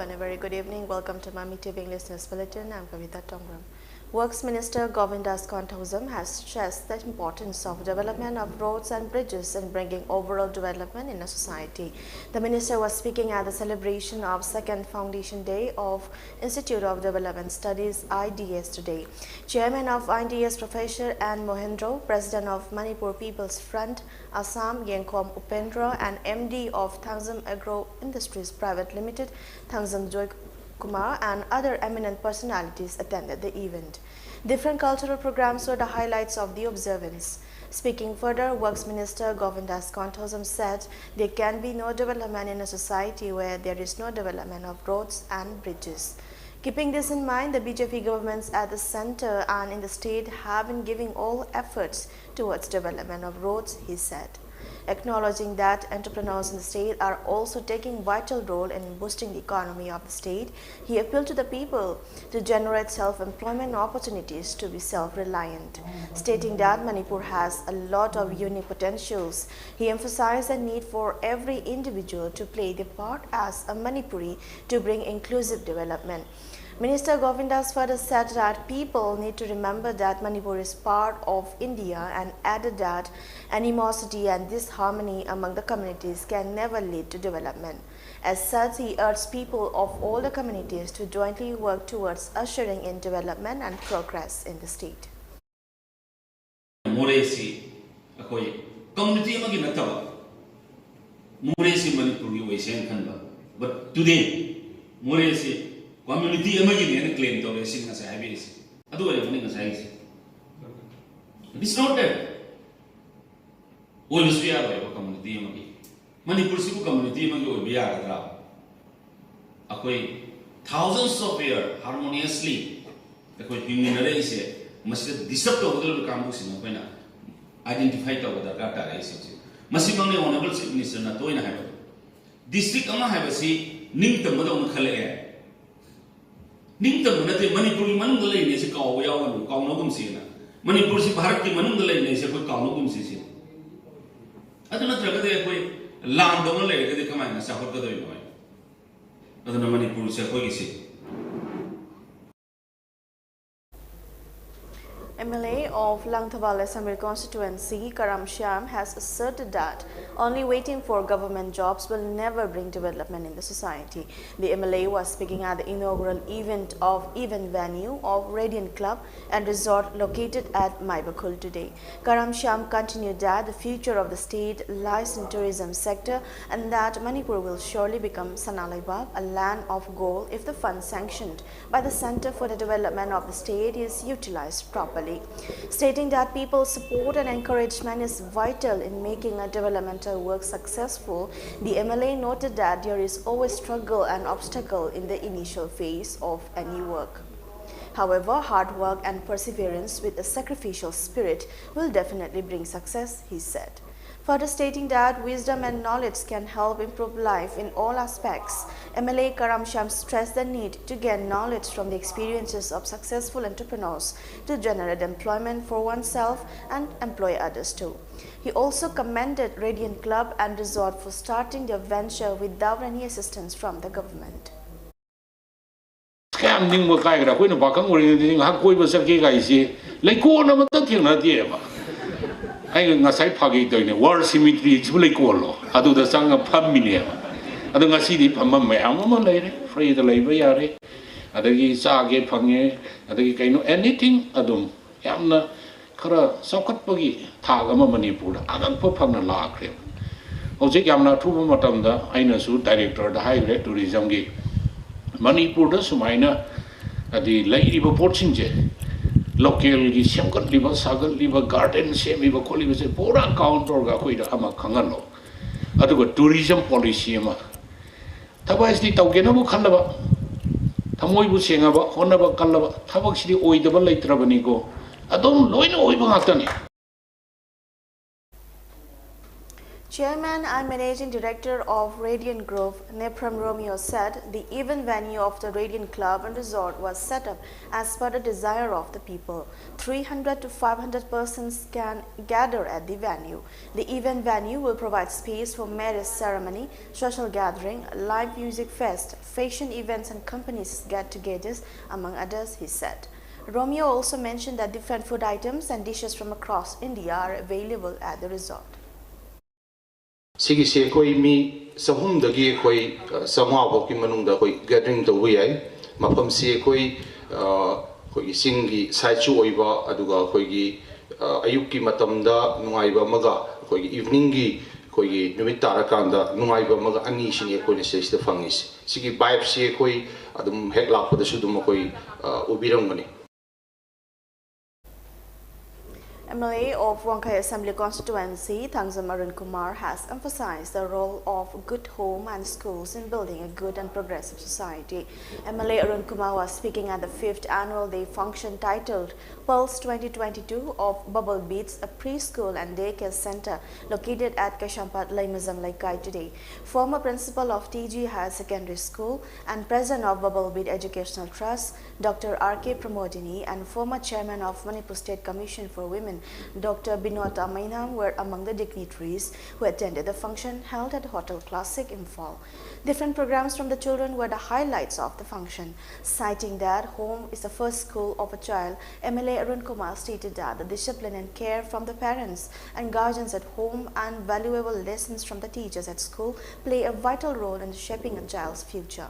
and a very good evening. Welcome to MAMI TV English News Bulletin. I'm KABITA TONGBRAM. Works Minister TONGBRAM has stressed the importance of development of roads and bridges in bringing overall development in a society. The minister was speaking at the celebration of second Foundation Day of Institute of Development Studies (IDS) today. Chairman of IDS Professor N. Mohendro, President of Manipur People's Front Assam Yenkom Upendra, and MD of TONGBRAM Agro Industries Private Limited TONGBRAM Joy Kumar and other eminent personalities attended the event. Different cultural programs were the highlights of the observance. Speaking further, Works Minister TONGBRAM said there can be no development in a society where there is no development of roads and bridges. Keeping this in mind, the BJP governments at the center and in the state have been giving all efforts towards development of roads, he said. Acknowledging that entrepreneurs in the state are also taking a vital role in boosting the economy of the state, he appealed to the people to generate self-employment opportunities to be self-reliant. Stating that Manipur has a lot of unique potentials, he emphasized the need for every individual to play their part as a Manipuri to bring inclusive development. Minister Govindas further said that people need to remember that Manipur is part of India and added that animosity and disharmony among the communities can never lead to development. As such, he urged people of all the communities to jointly work towards ushering in development and progress in the state. Community amagi claim to racing as a habit. It's not that. Always we are a community amagi. Manipur community amagi will be a thousands of years harmoniously. The human race must disrupt over the campus in Opena. Identify the data races. Massively honorable minister Natoina have. District Ama have a sea, Ning the Madam Kale. Ningtam nate Manipur manungale ne se kaw yawan kaw no gum sina Manipur si Bharat ki manungale ne se koi kaw no gum si aduna tragade koi lam dong le ke kamai na sa hot ka doi noi aduna Manipur se koi si MLA of Langthawal Assembly constituency, Karam Shyam, has asserted that only waiting for government jobs will never bring development in the society. The MLA was speaking at the inaugural event venue of Radiant Club and Resort located at Maibakul today. Karam Shyam continued that the future of the state lies in tourism sector and that Manipur will surely become Sanalaibag, a land of gold, if the funds sanctioned by the Center for the Development of the State is utilized properly. Stating that people's support and encouragement is vital in making a developmental work successful, the MLA noted that there is always struggle and obstacle in the initial phase of any work. However, hard work and perseverance with a sacrificial spirit will definitely bring success, he said. Further stating that wisdom and knowledge can help improve life in all aspects, MLA Karam Shyam stressed the need to gain knowledge from the experiences of successful entrepreneurs to generate employment for oneself and employ others too. He also commended Radiant Club and Resort for starting their venture without any assistance from the government. I ngasai phagi doine war symmetry chulai kolo adu da sanga family adu ngasi di phamma mayam ma leire free da leiba yare adagi saage phange adagi kaino anything adum yamna khara sakhat pagi thaga ma Manipur agang pho phangna lakre hojik yamna thuba matam da aina su director da highway tourism gi Manipur da sumaina adi leiri bo porchin je local gi semkat liba sagal liba garden semi ba kholi se pura counter ga khoi da ama khangan lo aduga tourism policy ma thabais di tawge na bu khanaba thamoi bu senga ba honna ba kallaba thabak sidi oi da ba leitra bani go adom loina oi ba ngakta ni. Chairman and Managing Director of Radiant Grove, Nepram Romeo, said the event venue of the Radiant Club and Resort was set up as per the desire of the people. 300 to 500 persons can gather at the venue. The event venue will provide space for marriage ceremony, social gathering, live music fest, fashion events and companies get-togethers, among others, he said. Romeo also mentioned that different food items and dishes from across India are available at the resort. Sigise koi mi sahum dagi koi samwa boki manung koi gathering to wiyai mapam si koi koi singi saichu oiba aduga koi gi ayuk ki matamda nungai maga koi evening gi koi numit tarakanda nungai maga ani sini koi ne sesta fangis sigi vibe si koi adum hek lakpa da sudum koi ubirangani. MLA of Wangkai Assembly Constituency, Thangzam Arun Kumar, has emphasized the role of good home and schools in building a good and progressive society. MLA Arun Kumar was speaking at the 5th Annual Day function titled Pulse 2022 of Bubble Beats, a preschool and daycare center located at Kashampat, Laimazam, Laikai today. Former principal of TG Higher Secondary School and president of Bubble Beat Educational Trust, Dr. R.K. Pramodini, and former chairman of Manipur State Commission for Women, Dr. Binota Mainam, were among the dignitaries who attended the function held at Hotel Classic Imphal. Different programs from the children were the highlights of the function. Citing that home is the first school of a child, MLA Arun Kumar stated that the discipline and care from the parents and guardians at home and valuable lessons from the teachers at school play a vital role in shaping a child's future.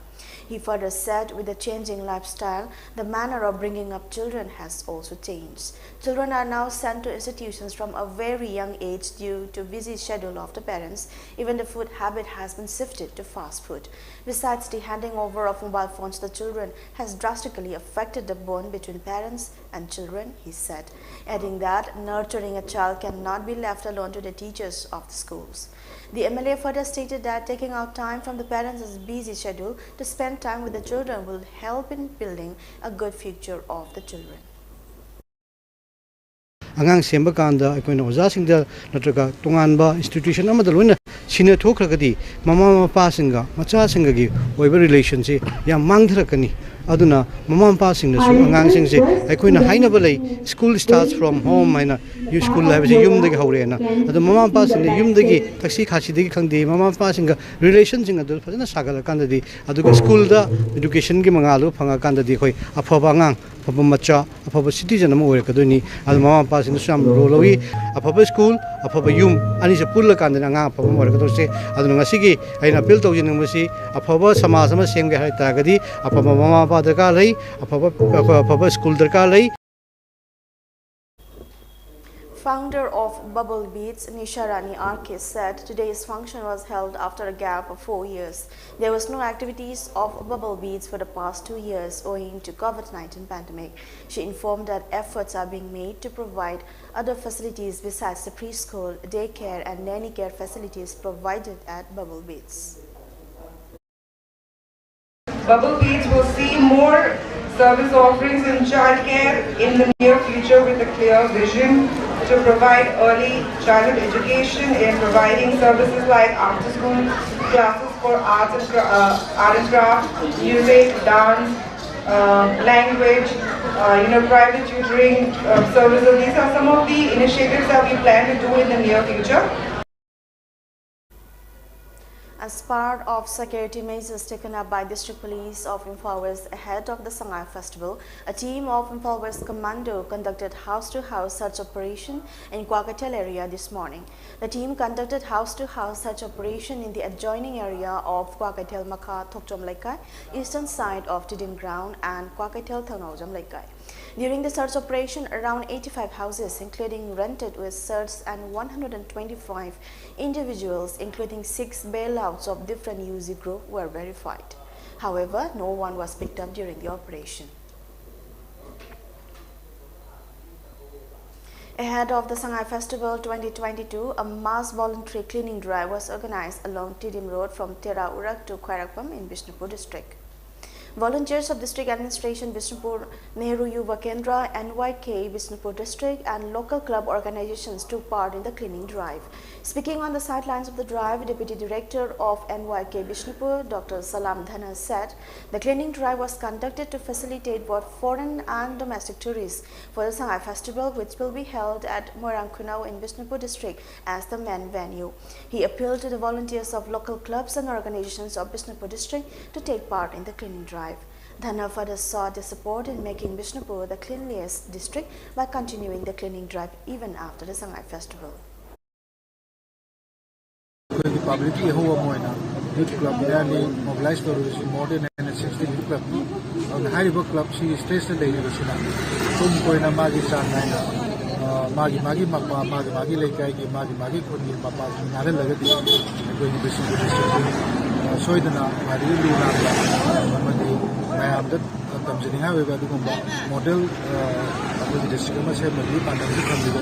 He further said with the changing lifestyle, the manner of bringing up children has also changed. Children are now sent to institutions from a very young age due to busy schedule of the parents. Even the food habit has been shifted to fast food. Besides, the handing over of mobile phones to the children has drastically affected the bond between parents and children, he said, adding that nurturing a child cannot be left alone to the teachers of the schools. The MLA further stated that taking out time from the parents' busy schedule to spend time with the children will help in building a good future of the children. Angang semba kanda akoina oja singda natraga tonganba institution amada loina sine thokragadi mama mapa singa macha singa gi oiba relationship yam mangthrakani aduna mama mapa singna su angang singse akoina hainaba lei school starts from home haina you school life se yum dagi haurena adu mama mapa singna yum dagi taxi khachi dagi khangde mama mapa singa relation singa adu phajana sagala kanda di aduga school da education gi mangalu phanga kanda di khoi afaba angang afaba macha afaba citizen am oire kadoni adu mama mapa singna sam rolowi afaba school afaba yum ani se pulla kanda nga afaba oire kadose adu ngasi gi aina appeal tawjin ngasi afaba samaj sama semge hai tagadi afaba mama mapa darkar lei afaba school darkar lei. Founder of Bubble Beats, Nisha Rani R.K. said today's function was held after a gap of 4 years. There was no activities of Bubble Beats for the past 2 years owing to COVID-19 pandemic. She informed that efforts are being made to provide other facilities besides the preschool, daycare and nanny care facilities provided at Bubble Beats. Bubble Beats will see more service offerings in childcare in the near future with a clear vision to provide early childhood education in providing services like after-school classes for art and craft, music, dance, language, private tutoring services. These are some of the initiatives that we plan to do in the near future. As part of security measures taken up by District Police of Imphal West ahead of the Sangai Festival, a team of Imphal West Commando conducted house-to-house search operation in Kwakatel area this morning. The team conducted house-to-house search operation in the adjoining area of Kwakatel Makha Thokchom Laikai, eastern side of Tidim Ground and Kwakatel Thangaujam Laikai. During the search operation, around 85 houses, including rented, were searched and 125 individuals, including 6 bailouts of different UZ group, were verified. However, no one was picked up during the operation. Ahead of the Sangai Festival 2022, a mass voluntary cleaning drive was organized along Tidim Road from Tera Urak to Khairakpam in Bishnupur district. Volunteers of District Administration Bishnupur, Nehru Yuva Kendra, NYK, Bishnupur District and local club organizations took part in the cleaning drive. Speaking on the sidelines of the drive, Deputy Director of NYK Bishnupur, Dr. Salam Dhana, said the cleaning drive was conducted to facilitate both foreign and domestic tourists for the Sangai Festival, which will be held at Moirangkunau in Bishnupur District as the main venue. He appealed to the volunteers of local clubs and organizations of Bishnupur District to take part in the cleaning drive. Dhana further sought their support in making Bishnupur the cleanliest district by continuing the cleaning drive even after the Sangai Festival. The public youth club mobilized more than 60 youth club. The high club she stays the day. Magi magi lekai magi kuni papa nare lagati koi bisi soidana mari luna madi mayamda tamjini ha weba dugumba model apni district ma se madi pandam khambiga.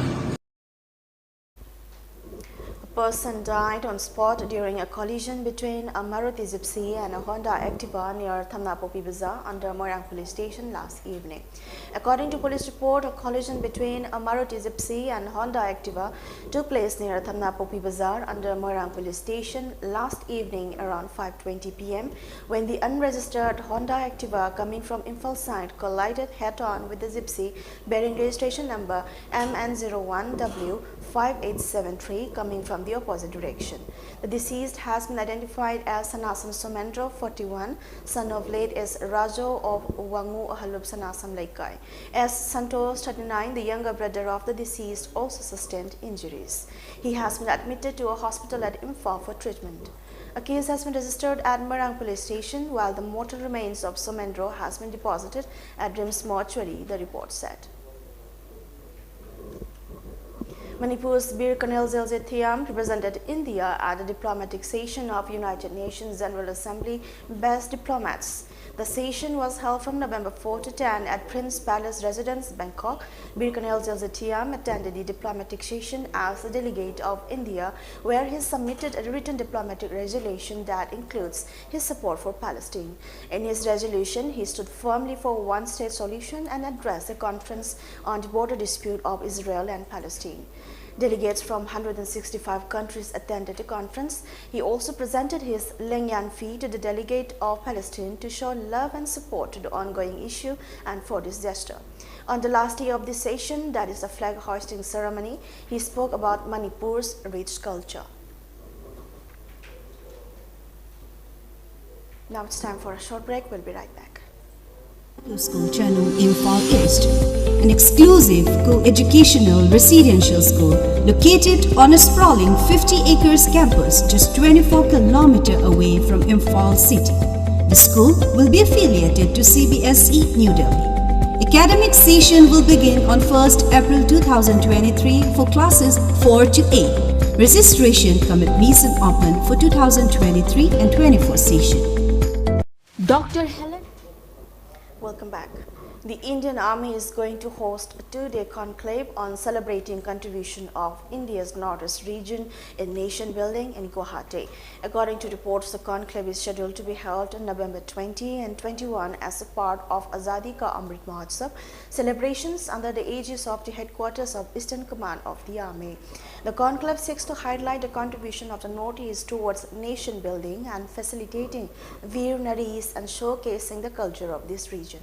A person died on spot during a collision between a Maruti Gypsy and a Honda Activa near Thamnapopi Bazaar under Moirang police station last evening. According to police report, a collision between a Maruti Gypsy and Honda Activa took place near Thamnapopi Bazaar under Moirang police station last evening around 5:20 p.m. when the unregistered Honda Activa coming from Imphal side collided head-on with the Gypsy bearing registration number MN01W5873 coming from the opposite direction. The deceased has been identified as Sanasam Somendro, 41, son of late S. Rajo of Wangu Ahalub Sanasam Laikai. S. Santos, 39, the younger brother of the deceased, also sustained injuries. He has been admitted to a hospital at Imphal for treatment. A case has been registered at Moirang police station while the mortal remains of Somendro has been deposited at Rims mortuary, the report said. Manipur's Bir Kanel Zelze Thiam represented India at the diplomatic session of United Nations General Assembly Best Diplomats. The session was held from November 4 to 10 at Prince Palace Residence, Bangkok. Bir Kanel Zelze Thiam attended the diplomatic session as a delegate of India, where he submitted a written diplomatic resolution that includes his support for Palestine. In his resolution, he stood firmly for a one-state solution and addressed the conference on the border dispute of Israel and Palestine. Delegates from 165 countries attended the conference. He also presented his Lengyan fee to the delegate of Palestine to show love and support to the ongoing issue and for this gesture. On the last day of this session, that is the flag hoisting ceremony, he spoke about Manipur's rich culture. Now it's time for a short break. We'll be right back. School channel Imphal East, an exclusive co-educational residential school located on a sprawling 50 acres campus just 24 kilometers away from Imphal city. The school will be affiliated to CBSE New Delhi. Academic session will begin on 1st April 2023 for classes 4 to 8. Registration come at Mason open for 2023 and 24 session. Dr. Helen. Welcome back. The Indian Army is going to host a two-day conclave on celebrating contribution of India's Northeast region in nation building in Guwahati. According to reports, the conclave is scheduled to be held on November 20 and 21 as a part of Azadi Ka Amrit Mahotsav celebrations under the aegis of the headquarters of Eastern Command of the Army. The conclave seeks to highlight the contribution of the Northeast towards nation building and facilitating Veer Naris and showcasing the culture of this region.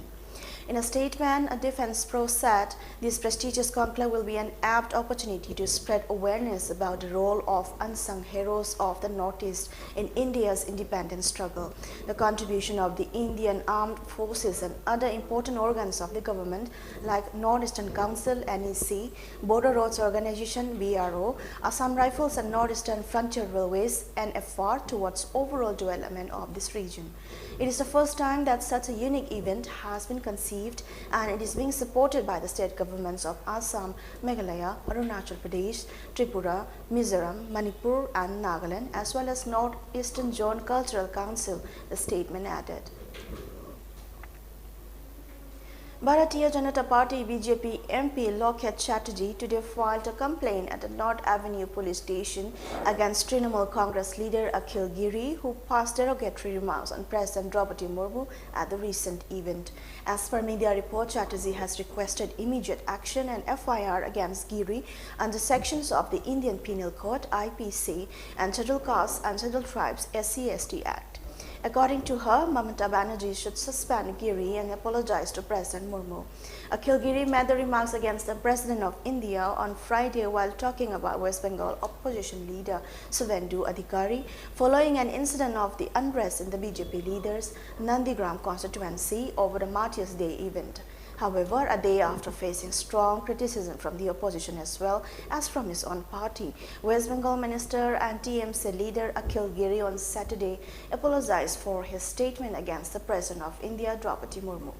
In a statement, a defense pro said this prestigious conclave will be an apt opportunity to spread awareness about the role of unsung heroes of the Northeast in India's independence struggle, the contribution of the Indian Armed Forces and other important organs of the government like Northeastern Council NEC, Border Roads Organization BRO, Assam Rifles and Northeastern Frontier Railways NFR towards overall development of this region. It is the first time that such a unique event has been conceived, and it is being supported by the state governments of Assam, Meghalaya, Arunachal Pradesh, Tripura, Mizoram, Manipur and Nagaland, as well as Northeastern Zone Cultural Council, the statement added. Bharatiya Janata Party BJP MP Lokhet Chatterjee today filed a complaint at the North Avenue police station against Trinamool Congress leader Akhil Giri, who passed derogatory remarks on President Draupadi Murmu at the recent event. As per media report, Chatterjee has requested immediate action and FIR against Giri under sections of the Indian Penal Code (IPC) and Scheduled Castes and Scheduled Tribes (SC/ST) Act. According to her, Mamata Banerjee should suspend Giri and apologize to President Murmu. Akhil Giri made the remarks against the President of India on Friday while talking about West Bengal opposition leader Suvendu Adhikari following an incident of the unrest in the BJP leader's Nandigram constituency over the Martyrs' Day event. However, a day after facing strong criticism from the opposition as well as from his own party, West Bengal Minister and TMC leader Akhil Giri on Saturday apologized for his statement against the President of India, Draupadi Murmu.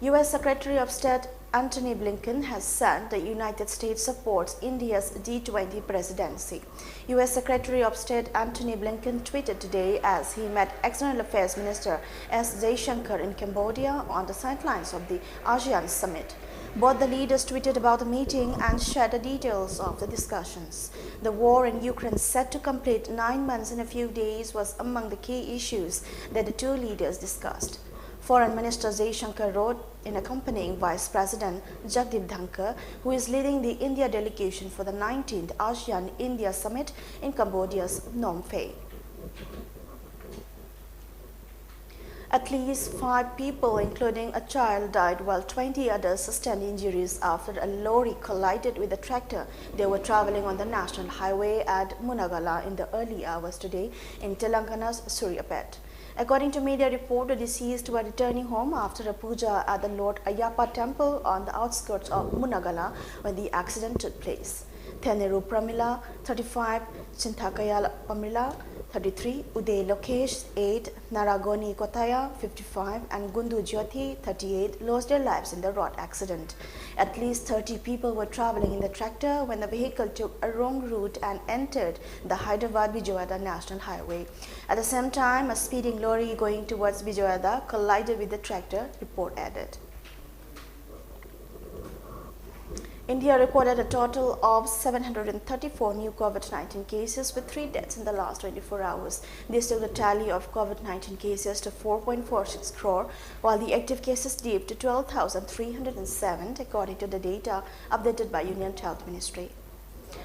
U.S. Secretary of State Antony Blinken has said the United States supports India's G20 presidency. U.S. Secretary of State Antony Blinken tweeted today as he met External Affairs Minister S. Jaishankar in Cambodia on the sidelines of the ASEAN summit. Both the leaders tweeted about the meeting and shared the details of the discussions. The war in Ukraine, set to complete 9 months in a few days, was among the key issues that the two leaders discussed. Foreign Minister Jaishankar wrote in accompanying Vice President Jagdeep Dhankar, who is leading the India delegation for the 19th ASEAN-India Summit in Cambodia's Phnom Penh. At least 5 people, including a child, died while 20 others sustained injuries after a lorry collided with a tractor. They were traveling on the national highway at Munagala in the early hours today in Telangana's Suryapet. According to media report, the deceased were returning home after a puja at the Lord Ayyappa temple on the outskirts of Munagala when the accident took place. Theneru Pramila, 35, Chinthakayala Pamila, 33, Uday Lokesh, 8, Naragoni Kotaya, 55, and Gundu Jyoti, 38, lost their lives in the road accident. At least 30 people were traveling in the tractor when the vehicle took a wrong route and entered the Hyderabad-Vijayawada National Highway. At the same time, a speeding lorry going towards Vijayawada collided with the tractor, report added. India recorded a total of 734 new COVID-19 cases with 3 deaths in the last 24 hours. This took the tally of COVID-19 cases to 4.46 crore, while the active cases dipped to 12,307 according to the data updated by Union Health Ministry.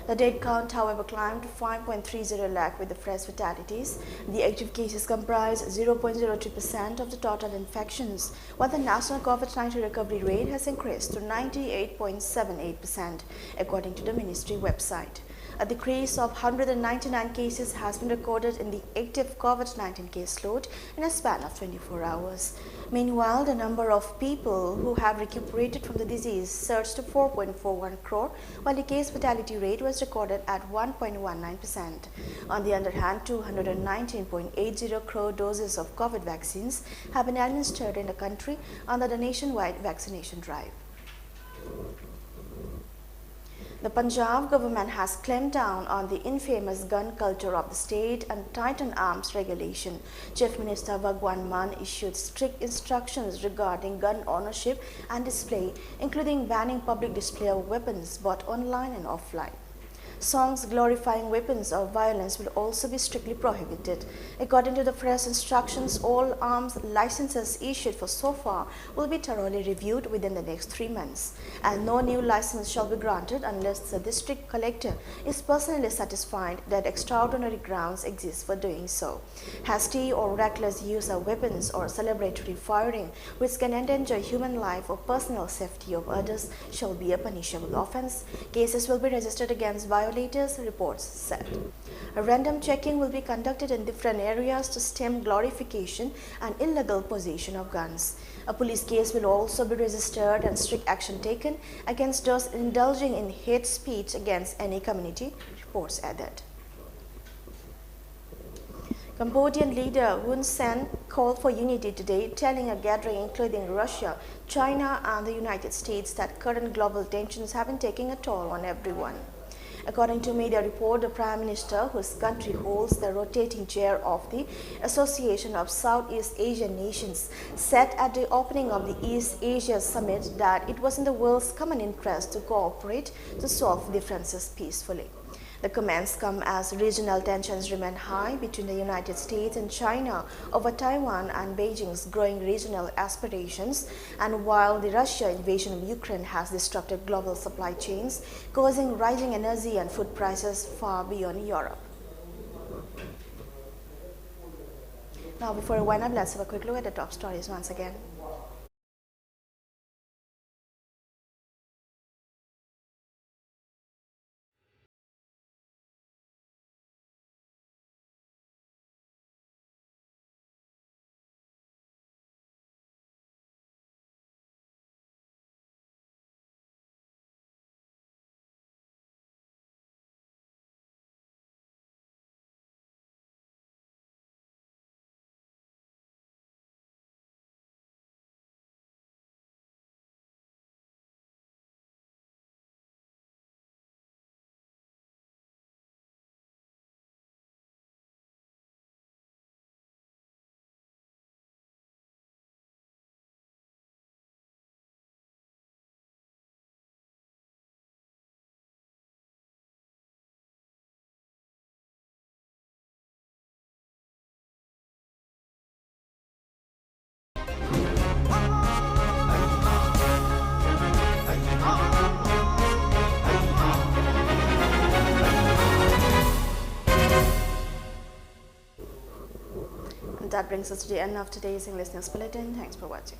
The death count, however, climbed to 5.30 lakh with the fresh fatalities. The active cases comprise 0.02% of the total infections, while the national COVID-19 recovery rate has increased to 98.78%, according to the ministry website. A decrease of 199 cases has been recorded in the active COVID-19 caseload in a span of 24 hours. Meanwhile, the number of people who have recuperated from the disease surged to 4.41 crore, while the case fatality rate was recorded at 1.19%. On the other hand, 219.80 crore doses of COVID vaccines have been administered in the country under the nationwide vaccination drive. The Punjab government has clamped down on the infamous gun culture of the state and tightened arms regulation. Chief Minister Bhagwan Mann issued strict instructions regarding gun ownership and display, including banning public display of weapons both online and offline. Songs glorifying weapons of violence will also be strictly prohibited. According to the fresh instructions, all arms licenses issued for so far will be thoroughly reviewed within the next 3 months, and no new license shall be granted unless the district collector is personally satisfied that extraordinary grounds exist for doing so. Hasty or reckless use of weapons or celebratory firing, which can endanger human life or personal safety of others, shall be a punishable offence. Cases will be registered against violators, reports said. A random checking will be conducted in different areas to stem glorification and illegal possession of guns. A police case will also be registered and strict action taken against those indulging in hate speech against any community, reports added. Cambodian leader Hun Sen called for unity today, telling a gathering including Russia, China and the United States that current global tensions have been taking a toll on everyone. According to media report, the Prime Minister, whose country holds the rotating chair of the Association of Southeast Asian Nations, said at the opening of the East Asia Summit that it was in the world's common interest to cooperate to solve differences peacefully. The comments come as regional tensions remain high between the United States and China over Taiwan and Beijing's growing regional aspirations, and while the Russia invasion of Ukraine has disrupted global supply chains, causing rising energy and food prices far beyond Europe. Now, before we wind up, let's have a quick look at the top stories once again. That brings us to the end of today's English News Bulletin. Thanks for watching.